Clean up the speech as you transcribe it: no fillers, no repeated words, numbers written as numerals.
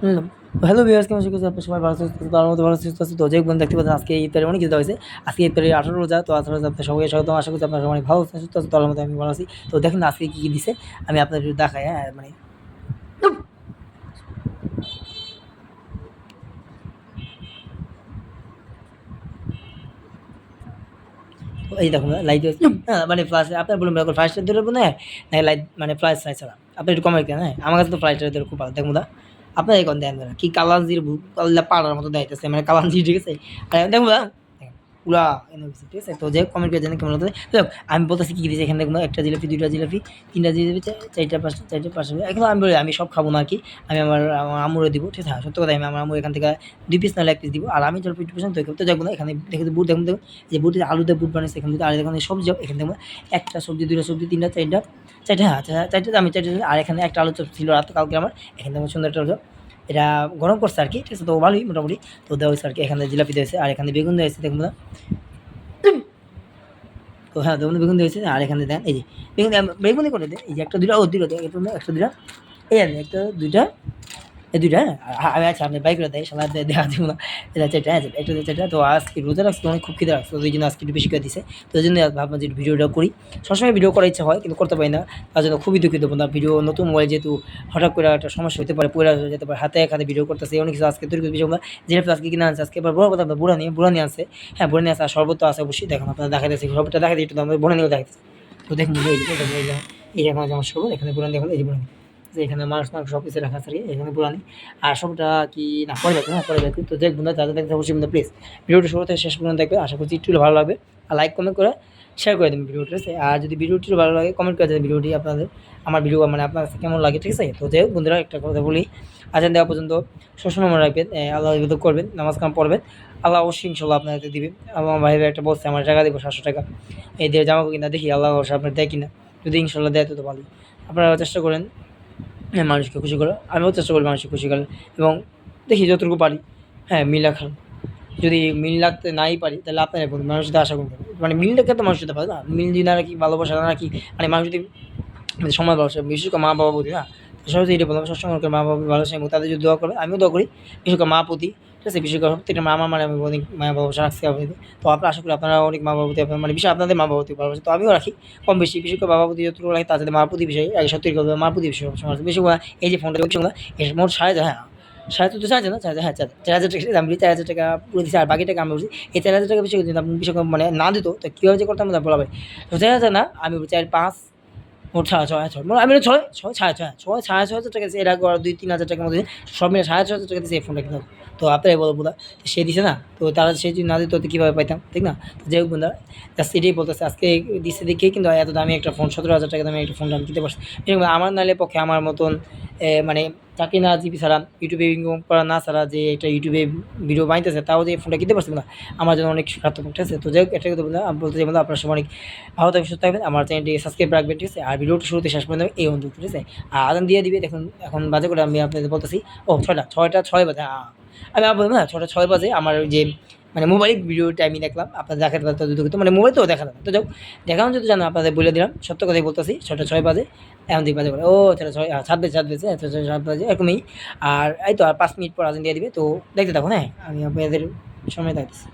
হুম, hello viewers, কেমন আছেন? আপনার সবাই ভালো আছেন? তো আমার মতো ভালো সুস্থ আছে। তো যে বন্ধু দেখতে পাচ্ছেন আজকে ইফতারে অনেক কিছু দেওয়া হয়েছে। আজকে ইফতারের 18 রোজা। তো 18 রোজা আপনাদের সবাইকে স্বাগতম। আশা করছি আপনারা সবাই ভালো আছেন, সুস্থ আছেন। তো আল্লাহর মতো আমি ভালো আছি। তো দেখেন না আজকে কি দিছে? আমি আপনাদের একটু দেখাই, হ্যাঁ? মানে তো এই দেখুন লাইট হ্যাঁ, মানে ফ্লাশ আপনার বলুন ফ্লাশটা ধরে না লাইট মানে ফ্লাশ নাই ছাড়া। আপনি একটু কমে কেন, হ্যাঁ? আমার কাছে তো ফ্লাশটা ধরে খুব ভালো। দেখুন না আপনার এখন দেন না কি কালাঞ্জির পাড়ার মতো দেখাইতেছে মানে কালাঞ্জি, ঠিক আছে? দেখুন না পুরা এনে দিছে, ঠিক আছে? তো যে কমেন্ট করে জানেন কেমন হতো। তো আমি বলতেছি কি দিয়েছে এখানে দেখুন, একটা জিলাপি, 2টা জিলাপি, 3টা জিলাপি, 4টা 5টা, 4টা 5টা। এখন আমি বলি আমি সব খাবো না আরকি। আমি আমার আম্মুরে দিব, ঠিক আছে? হ্যাঁ, সত্য কথা আমি আমার আম্মুর এখান থেকে 2 পিস নাহলে 1 পিস দিব। আর আমি যখন 50% তো যাবো না। এখানে দেখুন বুট দেখুন, দেখুন এই যে বুটের আলু দিয়ে বুট বানাইছে এখান থেকে। আর এখানে সবজি এখানে দেখুন একটা সবজি, 2টা সবজি, 3টা, 4টা, 4টা, হ্যাঁ, 4টা আমি 4টা। আর এখানে একটা আলুর চপ ছিল রাতে কালকে আমার। এখানে দেখুন সুন্দর একটা আলু চপ। এটা গরম করছে আরকি, ঠিক আছে? তো ভালোই মোটামুটি। তো দেওয়া হইছে আরকি। এখানে জিলাপি দেওয়া হইছে আর এখানে বেগুন দেওয়া হইছে, দেখুন না? তো হ্যাঁ, বেগুন বেগুন দিয়েছে। আর এখানে দেন এই যে বেগুনি করে দেন। এই যে একটা 2টা ও 2টা দেন, একটা 2টা এই আর একটা 2টা এই 2টা, হ্যাঁ? আমি আচ্ছা আপনি বাই করে দেয় শালা দেয়া দিব না। এটা হচ্ছে এটা, হ্যাঁ, এটা হচ্ছে এটা। তো আজকে রোজা রাখছি অনেক খুব খিদে লাগছে। তো এইজন্য আজকে একটু বেশি করে দিছে। তো এইজন্য ভাবলাম যে ভিডিওটা করি। সবসময় ভিডিও করার ইচ্ছা হয় কিন্তু করতে পারি না। তার জন্য খুবই দুঃখিত বন্ধুরা। ভিডিও নতুন মোবাইল যেহেতু হঠাৎ করে একটা সমস্যা হতে পারে, পইড়া যেতে পারে। হাতে এক হাতে ভিডিও করতেছি অনেক কিছু আজকে তৈরি বিষয় বন্ধুরা। যেটা আজকে কিনে আনছে আজকে আবার বড় কথা বুড়া নিয়ে আনছে। হ্যাঁ, বুড়া নিয়ে আসে আর শরবত তো আছে অবশ্যই। দেখুন আপনারা দেখাইতেছি শরবতটা দেখাই দিই একটু, আমরা বুড়া নিয়েও দেখাইতেছি। তো দেখুন এই যে এই যে এখন আমার শরবত এখানে বুড়া দেখুন এই যে বুড়া যে এখানে মাছ মাংস সব কিছু রাখা আছে এখানে পুরানি। আর সবটা কি না পরে দেখবেন, হ্যাঁ পরে দেখবেন। তো দেখ বন্ধুরা যাদের দেখতে অবশ্যই বন্ধুরা প্লিজ ভিডিওটি শুরু থেকে শেষ পর্যন্ত দেখবে। আশা করছি একটু ভালো লাগবে। আর লাইক কমেন্ট করে শেয়ার করে দেবেন ভিডিওটি, ঠিক আছে? আর যদি ভিডিওটি ভালো লাগে কমেন্ট করে দেবেন ভিডিওটি আপনাদের আমার ভিডিও মানে আপনার কাছে কেমন লাগে, ঠিক আছে? তো যাই হোক বন্ধুরা একটা কথা বলি, আজান দেওয়া পর্যন্ত সবসময় মনে রাখবেন আল্লাহ ইবাদত করবেন, নামাজ কালাম পড়বেন। আল্লাহ অবশ্যই ইনশাল্লাহ আপনাদের দিবেন। আমার ভাই একটা বলছে আমার টাকা দিব 700 টাকা এই দিয়ে জামা কিনা, দেখি আল্লাহ অবশ্যই আপনার দেয় কিনা। যদি ইনশাল্লাহ দেয় তো ভালোই। আপনারা চেষ্টা করেন মানুষকে খুশি করা। আমিও চেষ্টা করি মানুষকে খুশি করার এবং দেখি যতটুকু পারি, হ্যাঁ, মিল রাখার। যদি মিল রাখতে নাই পারি তাহলে আপনারাই বলুন মানুষের সাথে আশা করবেন। মানে মিল রেখে তো মানুষের সাথে পারে না। মিল যদি না রাখি, ভালোবাসা না রাখি, মানে মানুষ যদি মানে সময় ভালোবাসা, বিশেষ করে মা-বাবা প্রতি না? সহজেই এটা বললাম সবসময় করে মা-বাবার ভালোবাসা এবং তাদের যদি দোয়া করবে, আমিও দোয়া করি। বিশেষ করে মা প্রতি, ঠিক আছে? বিশেষ করে প্রত্যেকটা মা আমার মানে আমি অনেক মায়া ভালোবাসা রাখছি আপনাদের। তো আপনারা আশা করি আপনারা অনেক মা-বাবার প্রতি আপনার মানে বিশেষ আপনাদের মা-বাবার প্রতি ভালোবাসা। তো আমিও রাখি কম বেশি। বিশেষ করে বাবার প্রতি যতটুকু রাখি তার সাথে মার প্রতি বিষয় আগে সত্যি কথা মার প্রতি বিষয় সবসময় আছে। বিশেষ করে এই যে ফোনটা দেখছি না, এর মোট 4,500, হ্যাঁ, 4,500 চার্জ না? চার্জ, হ্যাঁ, 4,000 টাকা আমি 4,000 টাকা পুরো দিছি আর বাকি টাকা আমি বলছি। এই 4,000 টাকা বিষয় যদি আপনি বিষয় মানে না দিত তো কীভাবে যে করতাম না বলা ভাই। তো 4,000 না আমি 4, 5 মোট 6,500 মানে আমি 6, 6, 6,500, 6,500 টাকা দিছি। এর আগে আরো 2-3,000 টাকার মতো সব মিলে 6,500 টাকা দিছি এই ফোনটা কিনতে। তো আপনারাই বলো বন্ধুরা, সে দিছে না? তো তারা সে যদি না দিত তো কীভাবে পাইতাম, ঠিক না? তো যাই হোক বন্ধুরা, জাস্ট এটাই বলতেছে আজকে দিছে দেখেই কিন্তু এত দামি একটা ফোন, 17,000 টাকা দামি একটা ফোনটা আমি কিনতে পারছি। এরকম আমার নাহলে পক্ষে আমার মতন মানে চাকরি না জীবী ছাড়া, ইউটিউবে ইনকাম করা না ছাড়া যে একটা ইউটিউবে ভিডিও বানাইতেছে তাও যে এই ফোনটা কিনতে পারছি না, আমার জন্য অনেক স্বার্থপর, ঠিক আছে? তো যাই হোক একটা কথা বললাম, আমি বলতে চাই বন্ধুরা আপনার সবাই অনেক ভালো থাকবেন, সুস্থ থাকবেন। আমার চ্যানেলটিকে সাবস্ক্রাইব রাখবেন, ঠিক আছে? আর ভিডিওটি শুরুতে শেষ পর্যন্ত এই অনুরোধ, ঠিক আছে? আর আজান দিয়ে দিবে দেখুন এখন বাজে করে আমি আপনাদের বলতেছি। ও 6টা 6 বাজে, আমি আবার বললাম না 6টা 6 বাজে আমার ওই যে মানে মোবাইল ভিডিওটা আমি দেখলাম। আপনাদের দেখাতে পারতে দুঃখিত, মানে মোবাইল তো দেখা যাবে। তো যাই হোক দেখানো যদি জানো আপনাদের বলে দিলাম, সত্য কথাই বলতেছি। 6টা 6 বাজে এখন 2 বাজে করে ও 6টা 6, 7 বাজে 7 বাজে, 7 বাজে এরকমই। আর এই তো আর 5 মিনিট পর আজান দিয়ে দিবে। তো দেখতে থাকুন, হ্যাঁ? আমি আপনাদের সময় থাকতেছি।